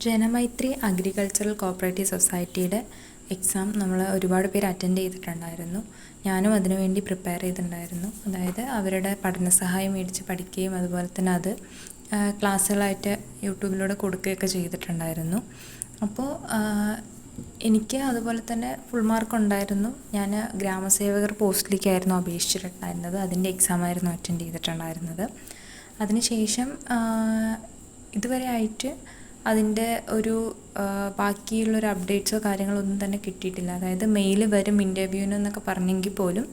Janamaithri agricultural cooperative സൊസൈറ്റിയുടെ exam നമ്മൾ ഒരുപാട് പേര് അറ്റൻഡ് ചെയ്തിട്ടുണ്ടായിരുന്നു. ഞാനും അതിനുവേണ്ടി പ്രിപ്പയർ ചെയ്തിട്ടുണ്ടായിരുന്നു. അതായത് അവരുടെ പഠന സഹായം മേടിച്ച് പഠിക്കുകയും അതുപോലെ തന്നെ അത് ക്ലാസ്സുകളായിട്ട് യൂട്യൂബിലൂടെ കൊടുക്കുകയൊക്കെ ചെയ്തിട്ടുണ്ടായിരുന്നു. അപ്പോൾ എനിക്ക് അതുപോലെ തന്നെ ഫുൾ മാർക്ക് ഉണ്ടായിരുന്നു. ഞാൻ ഗ്രാമസേവകർ പോസ്റ്റിലേക്കായിരുന്നു അപേക്ഷിച്ചിട്ടുണ്ടായിരുന്നത്. അതിൻ്റെ എക്സാമായിരുന്നു അറ്റൻഡ് ചെയ്തിട്ടുണ്ടായിരുന്നത്. അതിനുശേഷം ഇതുവരെ ആയിട്ട് അതിൻ്റെ ഒരു ബാക്കിയുള്ളൊരു അപ്ഡേറ്റ്സോ കാര്യങ്ങളോ ഒന്നും തന്നെ കിട്ടിയിട്ടില്ല. അതായത് മെയിൽ വരും ഇൻ്റർവ്യൂവിന് എന്നൊക്കെ പറഞ്ഞെങ്കിൽ പോലും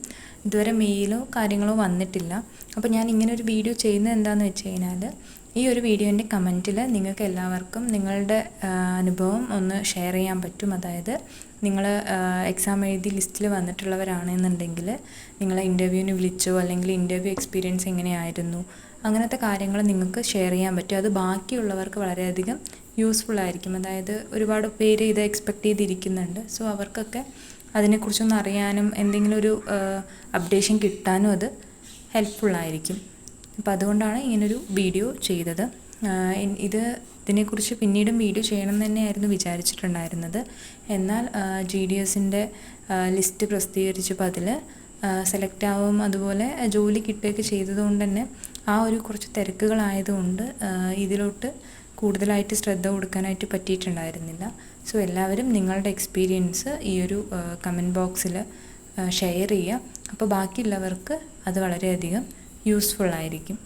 ഇതുവരെ മെയിലോ കാര്യങ്ങളോ വന്നിട്ടില്ല. അപ്പോൾ ഞാൻ ഇങ്ങനെ ഒരു വീഡിയോ ചെയ്യുന്നത് എന്താണെന്ന് വെച്ച് കഴിഞ്ഞാൽ, ഈ ഒരു വീഡിയോൻ്റെ കമൻറ്റിൽ നിങ്ങൾക്ക് എല്ലാവർക്കും നിങ്ങളുടെ അനുഭവം ഒന്ന് ഷെയർ ചെയ്യാൻ പറ്റും. അതായത് നിങ്ങൾ എക്സാം എഴുതി ലിസ്റ്റിൽ വന്നിട്ടുള്ളവരാണെന്നുണ്ടെങ്കിൽ നിങ്ങളെ ഇൻ്റർവ്യൂവിന് വിളിച്ചോ അല്ലെങ്കിൽ ഇൻ്റർവ്യൂ എക്സ്പീരിയൻസ് എങ്ങനെയായിരുന്നു, അങ്ങനത്തെ കാര്യങ്ങൾ നിങ്ങൾക്ക് ഷെയർ ചെയ്യാൻ പറ്റും. അത് ബാക്കിയുള്ളവർക്ക് വളരെയധികം യൂസ്ഫുൾ ആയിരിക്കും. അതായത് ഒരുപാട് പേര് ഇത് എക്സ്പെക്റ്റ് ചെയ്തിരിക്കുന്നുണ്ട്. സോ അവർക്കൊക്കെ അതിനെക്കുറിച്ചൊന്ന് അറിയാനും എന്തെങ്കിലും ഒരു അപ്ഡേഷൻ കിട്ടാനും അത് ഹെൽപ്ഫുള്ളായിരിക്കും. അപ്പോൾ അതുകൊണ്ടാണ് ഇങ്ങനൊരു വീഡിയോ ചെയ്തത്. ഇതിനെക്കുറിച്ച് പിന്നീടും വീഡിയോ ചെയ്യണം എന്ന് തന്നെയായിരുന്നു വിചാരിച്ചിട്ടുണ്ടായിരുന്നത്. എന്നാൽ GDSൻ്റെ ലിസ്റ്റ് പ്രസിദ്ധീകരിച്ചപ്പോൾ അതിൽ സെലക്ട് ആവും അതുപോലെ ജോലി കിട്ടുകയൊക്കെ ചെയ്തതുകൊണ്ട് തന്നെ ആ ഒരു കുറച്ച് തിരക്കുകളായതുകൊണ്ട് ഇതിലോട്ട് കൂടുതലായിട്ട് ശ്രദ്ധ കൊടുക്കാനായിട്ട് പറ്റിയിട്ടുണ്ടായിരുന്നില്ല. സോ എല്ലാവരും നിങ്ങളുടെ എക്സ്പീരിയൻസ് ഈ ഒരു കമൻറ്റ് ബോക്സിൽ ഷെയർ ചെയ്യുക. അപ്പോൾ ബാക്കിയുള്ളവർക്ക് അത് വളരെയധികം യൂസ്ഫുൾ ആയിരിക്കും.